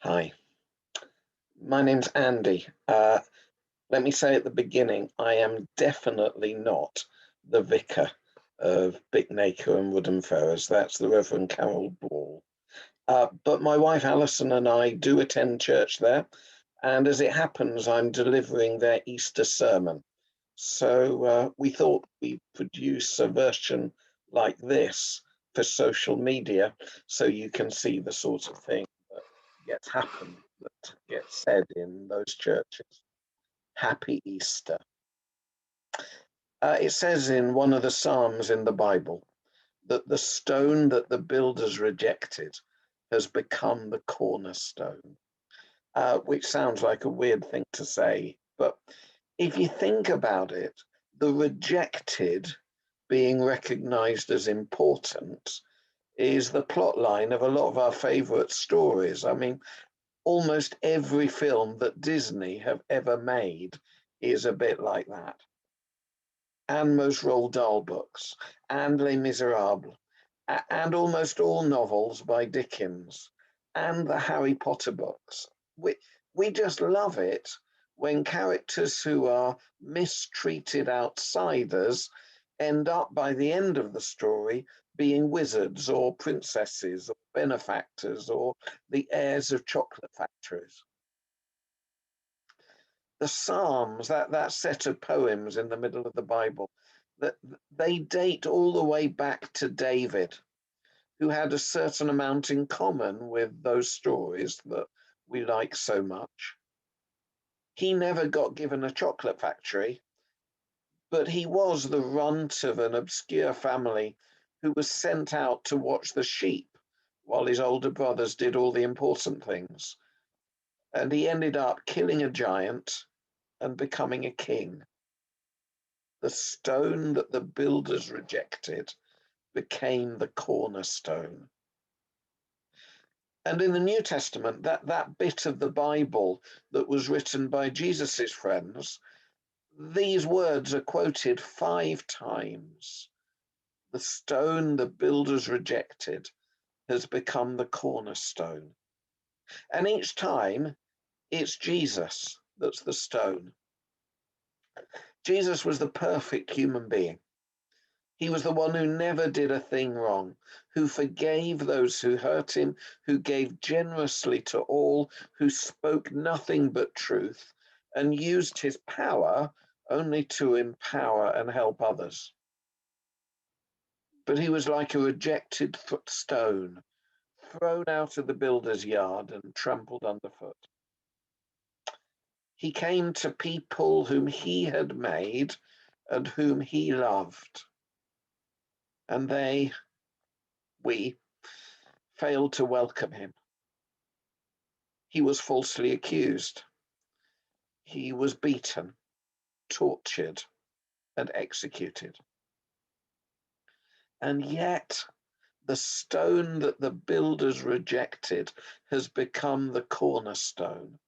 Hi, my name's Andy. Let me say at the beginning, I am definitely not the vicar of Bicknacre and Woodham Ferrers. That's the Reverend Carol Ball. But my wife Alison and I do attend church there, and as it happens, I'm delivering their Easter sermon. So we thought we'd produce a version like this for social media so you can see the sort of thing that gets said in those churches. Happy Easter. It says in one of the Psalms in the Bible that the stone that the builders rejected has become the cornerstone, which sounds like a weird thing to say. But if you think about it, the rejected being recognized as important is the plot line of a lot of our favorite stories. I mean, almost every film that Disney have ever made is a bit like that. And most Roald Dahl books, and Les Miserables, and almost all novels by Dickens, and the Harry Potter books. We just love it when characters who are mistreated outsiders end up by the end of the story being wizards or princesses or benefactors or the heirs of chocolate factories. The Psalms, that set of poems in the middle of the Bible, that they date all the way back to David, who had a certain amount in common with those stories that we like so much. He never got given a chocolate factory, but he was the runt of an obscure family who was sent out to watch the sheep while his older brothers did all the important things. And he ended up killing a giant and becoming a king. The stone that the builders rejected became the cornerstone. And in the New Testament, that bit of the Bible that was written by Jesus's friends, these words are quoted 5 times. The stone the builders rejected has become the cornerstone. And each time it's Jesus that's the stone. Jesus was the perfect human being. He was the one who never did a thing wrong, who forgave those who hurt him, who gave generously to all, who spoke nothing but truth, and used his power only to empower and help others. But he was like a rejected stone, thrown out of the builder's yard and trampled underfoot. He came to people whom he had made and whom he loved. And we, failed to welcome him. He was falsely accused. He was beaten, tortured, and executed. And yet, the stone that the builders rejected has become the cornerstone.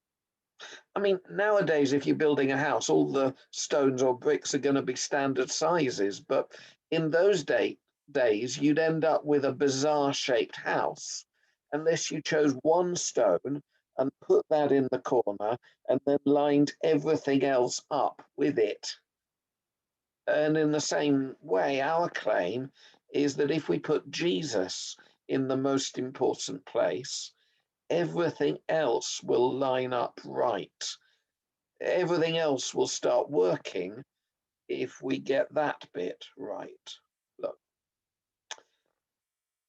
I mean, nowadays, if you're building a house, all the stones or bricks are going to be standard sizes. But in those days, you'd end up with a bizarre shaped house unless you chose one stone and put that in the corner and then lined everything else up with it. And in the same way, our claim is that if we put Jesus in the most important place, everything else will line up right. Everything else will start working if we get that bit right. Look,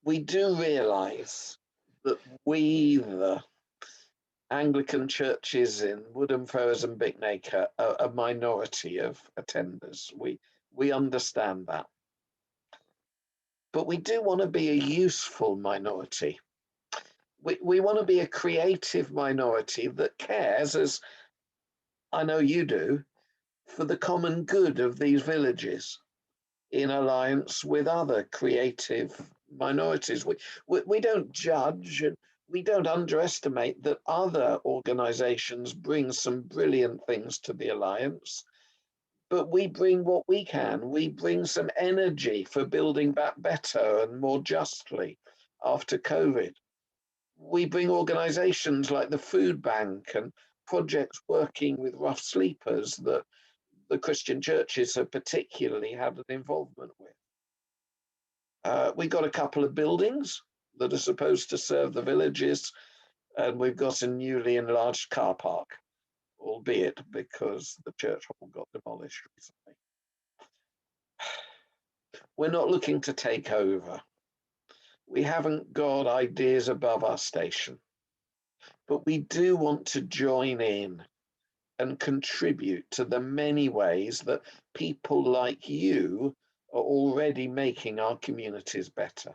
we do realize that we, the Anglican churches in Woodham Ferrers and Bicknacre, are a minority of attenders. We understand that. But we do want to be a useful minority. We want to be a creative minority that cares, as I know you do, for the common good of these villages in alliance with other creative minorities. We don't judge, and we don't underestimate that other organizations bring some brilliant things to the alliance, but we bring what we can. We bring some energy for building back better and more justly after COVID. We bring organizations like the Food Bank and projects working with rough sleepers that the Christian churches have particularly had an involvement with. We've got a couple of buildings that are supposed to serve the villages, and we've got a newly enlarged car park, albeit because the church hall got demolished recently. We're not looking to take over. We haven't got ideas above our station, but we do want to join in and contribute to the many ways that people like you are already making our communities better.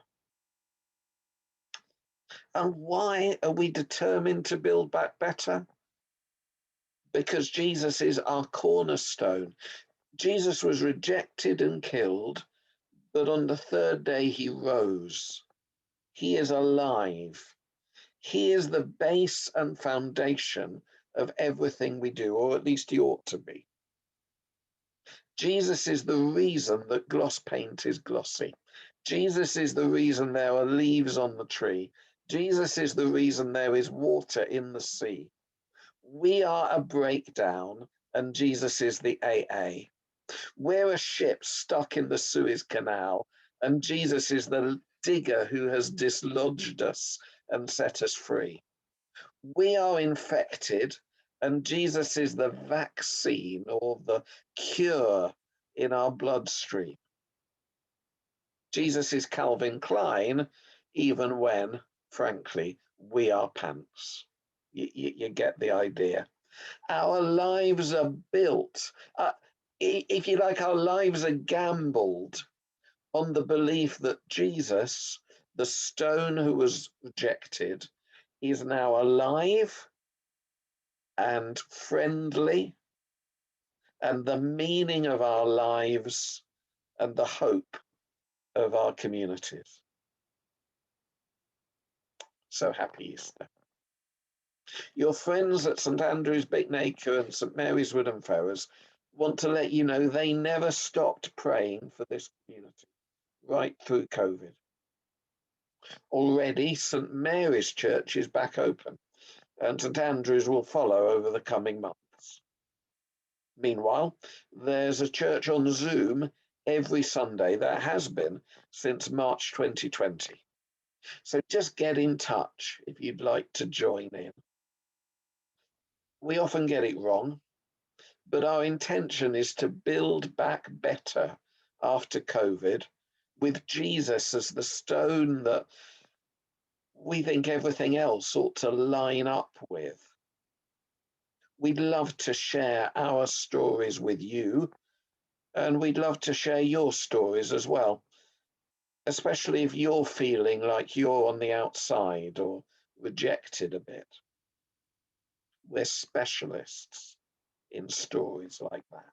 And why are we determined to build back better? Because Jesus is our cornerstone. Jesus was rejected and killed, but on the third day he rose. He is alive. He is the base and foundation of everything we do, or at least he ought to be. Jesus is the reason that gloss paint is glossy. Jesus is the reason there are leaves on the tree. Jesus is the reason there is water in the sea. We are a breakdown, and Jesus is the AA. We're a ship stuck in the Suez Canal, and Jesus is the digger who has dislodged us and set us free. We are infected, and Jesus is the vaccine or the cure in our bloodstream. Jesus is Calvin Klein, even when, frankly, we are pants. You get the idea. Our lives are built, if you like, our lives are gambled on the belief that Jesus, the stone who was rejected, is now alive and friendly, and the meaning of our lives and the hope of our communities. So happy Easter. Your friends at St Andrew's, Bicknacre and St Mary's Woodham Ferrers want to let you know they never stopped praying for this community right through COVID. Already St Mary's Church is back open, and St Andrew's will follow over the coming months. Meanwhile, there's a church on Zoom every Sunday. That has been since March 2020. So just get in touch if you'd like to join in. We often get it wrong, but our intention is to build back better after COVID, with Jesus as the stone that we think everything else ought to line up with. We'd love to share our stories with you, and we'd love to share your stories as well, especially if you're feeling like you're on the outside or rejected a bit. We're specialists in stories like that.